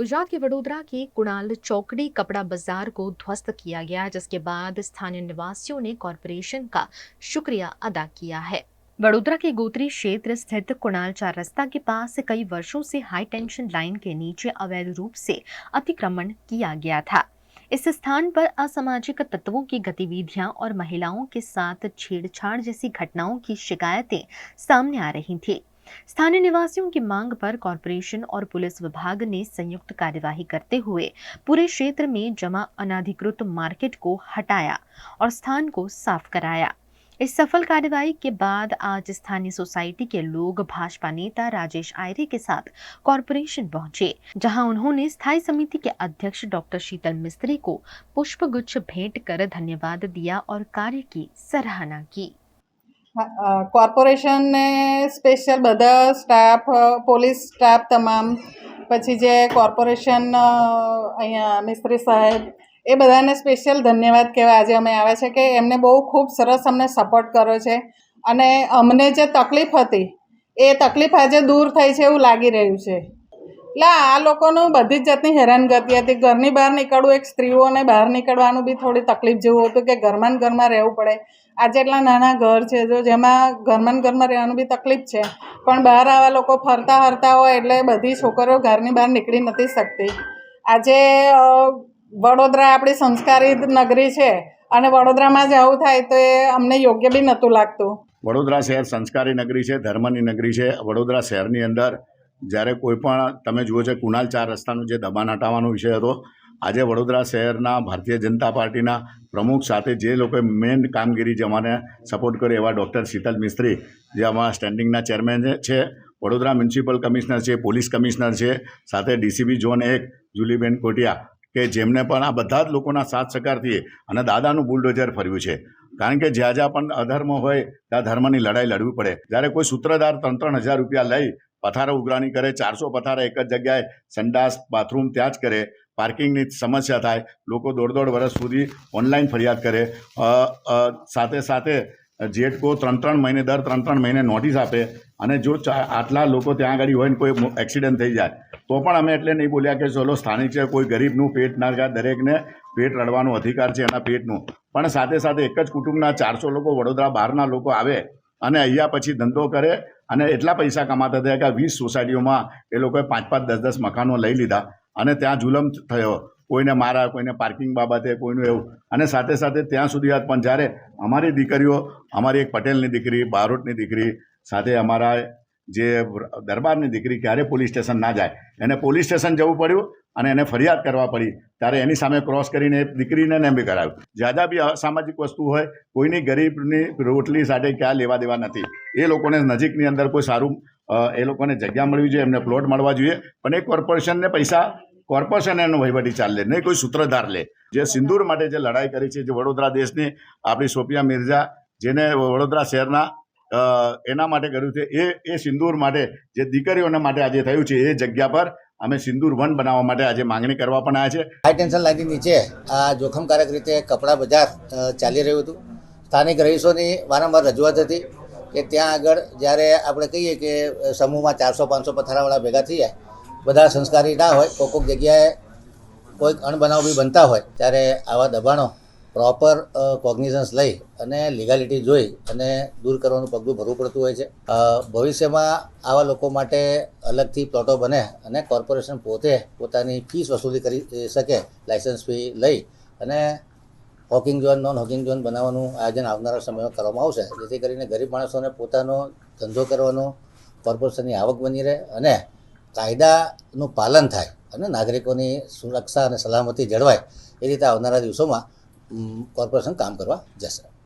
गुजरात के वडोदरा के कुणाल चौकड़ी कपड़ा बाजार को ध्वस्त किया गया, जिसके बाद स्थानीय निवासियों ने कॉरपोरेशन का शुक्रिया अदा किया है। वडोदरा के गोत्री क्षेत्र स्थित कुणाल चार रास्ता के पास कई वर्षों से हाई टेंशन लाइन के नीचे अवैध रूप से अतिक्रमण किया गया था। इस स्थान पर असामाजिक तत्वों की गतिविधियां और महिलाओं के साथ छेड़छाड़ जैसी घटनाओं की शिकायतें सामने आ रही थी। स्थानीय निवासियों की मांग पर कॉरपोरेशन और पुलिस विभाग ने संयुक्त कार्यवाही करते हुए पूरे क्षेत्र में जमा अनाधिकृत मार्केट को हटाया और स्थान को साफ कराया। इस सफल कार्यवाही के बाद आज स्थानीय सोसाइटी के लोग भाजपा नेता राजेश आयरे के साथ कॉरपोरेशन पहुंचे, जहां उन्होंने स्थायी समिति के अध्यक्ष डॉक्टर शीतल मिस्त्री को पुष्पगुच्छ भेंट कर धन्यवाद दिया और कार्य की सराहना की। કોર્પોરેશન ને સ્પેશિયલ બધા સ્ટાફ, પોલીસ સ્ટાફ તમામ, પછી જે કોર્પોરેશન અહીંયા મિસ્ત્રી સાહેબ, એ બધાને સ્પેશિયલ ધન્યવાદ કહેવા આજે અમે આવ્યા છે કે એમને બહુ ખૂબ સરસ અમને સપોર્ટ કર્યો છે અને અમને જે તકલીફ હતી એ તકલીફ આજે દૂર થઈ છે એવું લાગી રહ્યું છે। એટલે આ લોકોનું બધી જ જાતની હેરાનગતિ હતી। ઘરની બહાર નીકળવું, એક સ્ત્રીઓને બહાર નીકળવાનું બી થોડી તકલીફ જેવું હતું કે ઘરમાં ને ઘરમાં રહેવું પડે। આજે એટલા નાના ઘર છે જો જેમાં ઘરમાં ને ઘરમાં રહેવાનું બી તકલીફ છે, પણ બહાર આવા લોકો ફરતા હરતા હોય એટલે બધી છોકરીઓ ઘરની બહાર નીકળી નથી શકતી। આજે વડોદરા આપણી સંસ્કારી નગરી છે અને વડોદરામાં જ આવું થાય તો એ અમને યોગ્ય બી નહોતું લાગતું। વડોદરા શહેર સંસ્કારી નગરી છે, ધર્મની નગરી છે। વડોદરા શહેરની અંદર જ્યારે કોઈ પણ તમે જુઓ છો કુણાલ ચાર રસ્તાનું જે દબાણ હટાવવાનો વિષય હતો, આજે વડોદરા શહેરના ભારતીય જનતા પાર્ટીના પ્રમુખ સાથે જે લોકોએ મેઇન કામગીરી જે અમારે સપોર્ટ કર્યો એવા ડૉક્ટર શીતલ મિસ્ત્રી, જે અમારા સ્ટેન્ડિંગના ચેરમેન છે, વડોદરા મ્યુનિસિપલ કમિશનર છે, પોલીસ કમિશનર છે, સાથે ડીસીબી ઝોન 1 જુલીબેન કોટિયા, કે જેમને પણ આ બધા જ લોકોના સાથ સહકારથી અને દાદાનું બુલડોઝર ફર્યું છે। કારણ કે જ્યાં જ્યાં પણ અધર્મ હોય ત્યાં ધર્મની લડાઈ લડવી પડે। જ્યારે કોઈ સૂત્રધાર 3-3 હજાર રૂપિયા લઈ પથારો ઉઘરાણી કરે, 400 પથારા એક જ જગ્યાએ, સંડાસ બાથરૂમ ત્યાં જ કરે, પાર્કિંગની સમસ્યા થાય, લોકો દોઢ વર્ષ સુધી ઓનલાઈન ફરિયાદ કરે, સાથે સાથે જેટકો 3-3 મહિને દર 3-3 મહિને નોટિસ આપે, અને જો આટલા લોકો ત્યાં આગળ હોય ને કોઈ એક્સિડન્ટ થઈ જાય તો પણ અમે એટલે નહીં બોલ્યા કે ચલો સ્થાનિક છે, કોઈ ગરીબનું પેટ ના જાય, દરેકને પેટ રડવાનો અધિકાર છે એના પેટનું, પણ સાથે સાથે એક જ કુટુંબના 400 લોકો વડોદરા બહારના લોકો આવે અને અહીંયા પછી ધંધો કરે અને એટલા પૈસા કમાતા થયા કે 20 સોસાયટીઓમાં એ લોકોએ 5-5, 10-10 મકાનો લઈ લીધા અને ત્યાં જુલમ થયો, કોઈને મારા, કોઈને પાર્કિંગ બાબતે, કોઈનું એવું। અને સાથે સાથે ત્યાં સુધી વાત પણ જ્યારે અમારી દીકરીઓ, અમારી એક પટેલની દીકરી, બારોટની દીકરી, સાથે અમારા જે દરબારની દીકરી ક્યારે પોલીસ સ્ટેશન ના જાય, એને પોલીસ સ્ટેશન જવું પડ્યું અને એને ફરિયાદ કરવા પડી, ત્યારે એની સામે ક્રોસ કરીને દીકરીને એમ બી કરાવ્યું। જ્યાં જ્યાં બી અસામાજિક વસ્તુ હોય, કોઈની ગરીબની રોટલી સાથે ક્યાં લેવા દેવા નથી। એ લોકોને નજીકની અંદર કોઈ સારું એ લોકોને જગ્યા મળવી જોઈએ, એમને પ્લોટ મળવા જોઈએ, પણ એ કોર્પોરેશનને પૈસા કોર્પોરેશન એનો વહીવટી ચાલ લે, નહીં કોઈ સૂત્રધાર લે। જે સિંદૂર માટે જે લડાઈ કરી છે, જે વડોદરા દેશની આપણી સોફિયા મિર્ઝા, જેને વડોદરા શહેરના એના માટે કર્યું છે, એ સિંદૂર માટે જે દીકરીઓના માટે આજે થયું છે, એ જગ્યા પર અમે સિંદૂર 1 બનાવવા માટે આજે માંગણી કરવા પણ આવ્યા છે। હાઈ ટેન્શન લાઇનની નીચે આ જોખમકારક રીતે કપડા બજાર ચાલી રહ્યું હતું। સ્થાનિક રહીશોની વારંવાર રજૂઆત હતી કે ત્યાં આગળ જ્યારે આપણે કહીએ કે સમૂહમાં 400-500 પથારાવાળા ભેગા થઈ જાય, બધા સંસ્કારી ના હોય, કોઈક જગ્યાએ કોઈક અણબનાવ બી બનતા હોય, ત્યારે આવા દબાણો પ્રોપર કોગ્નિઝન્સ લઈ અને લીગાલિટી જોઈ અને દૂર કરવાનું પગલું ભરવું પડતું હોય છે। ભવિષ્યમાં આવા લોકો માટે અલગથી પ્લોટો બને અને કોર્પોરેશન પોતે પોતાની ફીસ વસૂલી કરી શકે, લાયસન્સ ફી લઈ અને hawking zone, non hawking zone બનાવવાનું આયોજન આવનારા સમયમાં કરવામાં આવશે, જેથી કરીને ગરીબ માણસોને પોતાનો ધંધો કરવાનો, કોર્પોરેશનની આવક બની રહે અને કાયદાનું પાલન થાય અને નાગરિકોની સુરક્ષા અને સલામતી જળવાય, એ રીતે આવનારા દિવસોમાં કોર્પોરેશન કામ કરવા જશે।